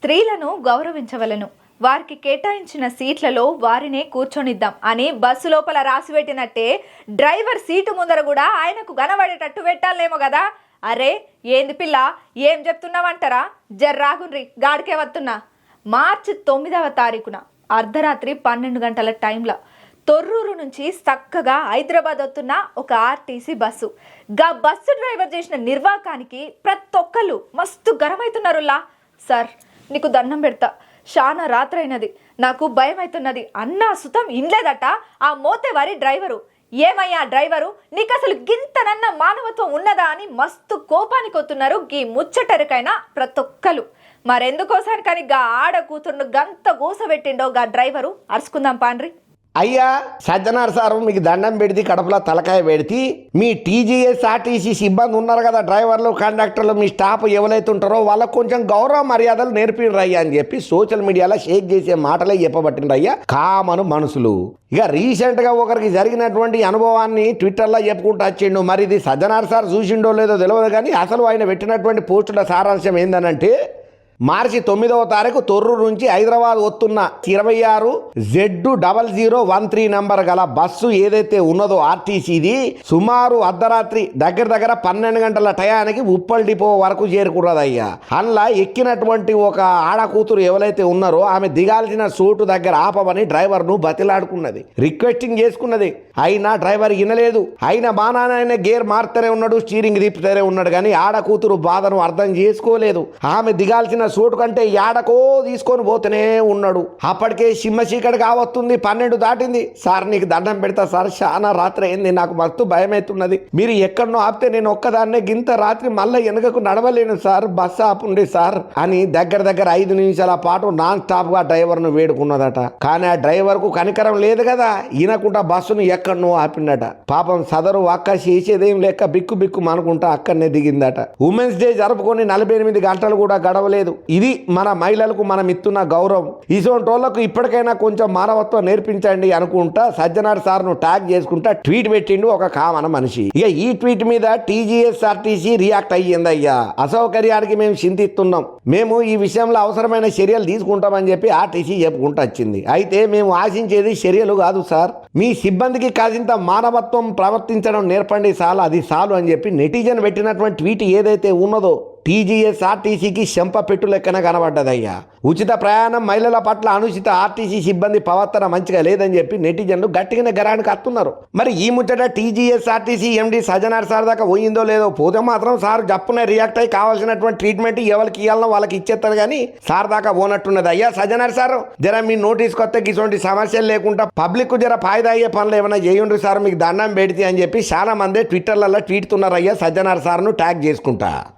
స్త్రీలను గౌరవించవలను, వారికి కేటాయించిన సీట్లలో వారినే కూర్చొనిద్దాం అని బస్సు లోపల రాసిపెట్టినట్టే డ్రైవర్ సీటు ముందర కూడా ఆయనకు కనబడేటట్టు పెట్టాలేమో కదా. అరే ఏంది పిల్ల, ఏం చెప్తున్నావంటారా? జర్రాగుండ్రి, గాడికే వస్తున్నా. మార్చి 9వ తారీఖున అర్ధరాత్రి 12 గంటల టైంలో తొర్రూరు నుంచి చక్కగా హైదరాబాద్ వస్తున్న ఒక ఆర్టీసీ బస్సు. గా బస్సు డ్రైవర్ చేసిన నిర్వాకానికి ప్రతి ఒక్కళ్ళు మస్తు గరమవుతున్నారులా. సార్ నీకు దండం పెడతా, చాలా రాత్రైనది, నాకు భయం అవుతున్నది అన్నా సుతం ఇన్లేదట ఆ మోతేవారి డ్రైవరు. ఏమయ్యా డ్రైవరు, నీకు అసలు గింతనన్న మానవత్వం ఉన్నదా అని మస్తు కోపానికి వస్తున్నారు గీ ముచ్చటరికైనా ప్రతి ఒక్కరు. మరెందుకోసానికని గా ఆడ కూతురును గంత గోసబెట్టిండో గా డ్రైవరు. అరుచుకుందాం పాండ్రి. అయ్యా సజ్జనార్ సారు, మీకు దండం పెడితే కడుపులో తలకాయ పెడితే మీ టీజీఎస్ఆర్టీసీ సిబ్బంది ఉన్నారు కదా, డ్రైవర్లు కండక్టర్లు మీ స్టాఫ్ ఎవరైతే ఉంటారో వాళ్ళకు కొంచెం గౌరవ మర్యాదలు నేర్పినరయ్యా అని చెప్పి సోషల్ మీడియాలో షేక్ చేసే మాటలే చెప్పబట్టినరయ్యా కామను మనుషులు. ఇక రీసెంట్గా ఒకరికి జరిగినటువంటి అనుభవాన్ని ట్విట్టర్లో చెప్పుకుంటూ వచ్చిండు. మరి ఇది సజ్జనార్ సార్ చూసిండో లేదో తెలియదు కానీ అసలు ఆయన పెట్టినటువంటి పోస్టుల సారాంశం ఏందనంటే, మార్చి 9వ తారీఖు తొర్రూరు నుంచి హైదరాబాద్ వస్తున్న 26Z0013 నంబర్ గల బస్సు ఏదైతే ఉన్నదో ఆర్టీసీది సుమారు అర్ధరాత్రి దగ్గర 12 గంటల టయానికి ఉప్పల్ డిపో వరకు చేరుకున్నదయ్యా. అందులో ఎక్కినటువంటి ఒక ఆడ కూతురు ఎవరైతే ఉన్నారో ఆమె దిగాల్సిన చోటు దగ్గర ఆపమని డ్రైవర్ను బతిలాడుకున్నది, రిక్వెస్టింగ్ చేసుకున్నది. అయినా డ్రైవర్ వినలేదు. అయినా బాణానైనా గేర్ మారుతూనే ఉన్నాడు, స్టీరింగ్ తిప్పుతూనే ఉన్నాడు. కానీ ఆడ కూతురు బాధను అర్థం చేసుకోలేదు. ఆమె దిగాల్సిన చోటు కంటే ఏడకో తీసుకొని పోతూనే ఉన్నాడు. అప్పటికే సిమ్మ చీకటి కావస్తుంది, 12 దాటింది. సార్ నీకు దండం పెడతా సార్, చాలా రాత్రి అయింది, నాకు మస్తు భయం అవుతున్నది, మీరు ఎక్కడనో ఆపితే నేను ఒక్కదాన్నే గింత రాత్రి మళ్ళీ వెనుకకు నడవలేను సార్, బస్సు ఆపుండి సార్ అని దగ్గర 5 నిమిషాల పాటు నాన్ స్టాప్ గా డ్రైవర్ను వేడుకున్నదట. కానీ ఆ డ్రైవర్ కు కనికరం లేదు కదా, ఈయనకుండా బస్సును ఎక్కడనో ఆపిండట. పాపం సదరు అక్క చేసేదేం లేక బిక్కు బిక్కు అనుకుంటా అక్కడనే దిగిందట. ఉమెన్స్ డే జరుపుకొని 48 గంటలు కూడా గడవలేదు. ఇది మన మహిళలకు మనం ఇస్తున్న గౌరవం. ఇసోంటోళ్లకు ఇప్పటికైనా కొంచెం మానవత్వం నేర్పించండి అనుకుంటా సజ్జనార్ సార్ను ట్యాగ్ చేసుకుంటా ట్వీట్ పెట్టిండు ఒక కామన మనిషి. ఇక ఈ ట్వీట్ మీద టీజీఎస్ఆర్టీసీ రియాక్ట్ అయ్యిందయ్యా. అసౌకర్యానికి మేము చింతిస్తున్నాం, మేము ఈ విషయంలో అవసరమైన చర్యలు తీసుకుంటామని చెప్పి ఆర్టీసీ చెప్పుకుంటూ వచ్చింది. అయితే మేము ఆశించేది చర్యలు కాదు సార్, మీ సిబ్బందికి కాసింత మానవత్వం ప్రవర్తించడం నేర్పండి చాలు, అది చాలు అని చెప్పి నెటిజన్ పెట్టినటువంటి ట్వీట్ ఏదైతే ఉన్నదో టీజీఎస్ఆర్టీసీకి చెంప పెట్టు లెక్కన కనబడ్డదయ్యా. ఉచిత ప్రయాణం, మహిళల పట్ల అనుచిత ఆర్టీసీ సిబ్బంది ప్రవర్తన మంచిగా లేదని చెప్పి నెటిజన్లు గట్టిగానే గరానికి అత్తున్నారు. మరి ఈ ముచ్చట టీజీఎస్ఆర్టీసీ ఎండి సజ్జనార్ సార్ దాకా పోయిందో లేదో, పోతే మాత్రం సార్ జప్పునే రియాక్ట్ అయ్యి కావాల్సినటువంటి ట్రీట్మెంట్ ఎవరికి ఇవ్వాలనో వాళ్ళకి ఇచ్చేస్తారు కానీ సార్ దాకా పోనట్టున్నది. అయ్యా సజ్జనార్ సార్, జర మీ నోటీస్ కొత్త ఇటువంటి సమస్యలు లేకుండా పబ్లిక్ జర ఫాయిదా అయ్యే పనులు ఏమైనా చేయండి సార్, మీకు దండం పెడితే అని చెప్పి చాలా మంది ట్విట్టర్లలో ట్వీట్ తున్నారు అయ్యా సజ్జనార్ సార్ను ట్యాగ్ చేసుకుంటా.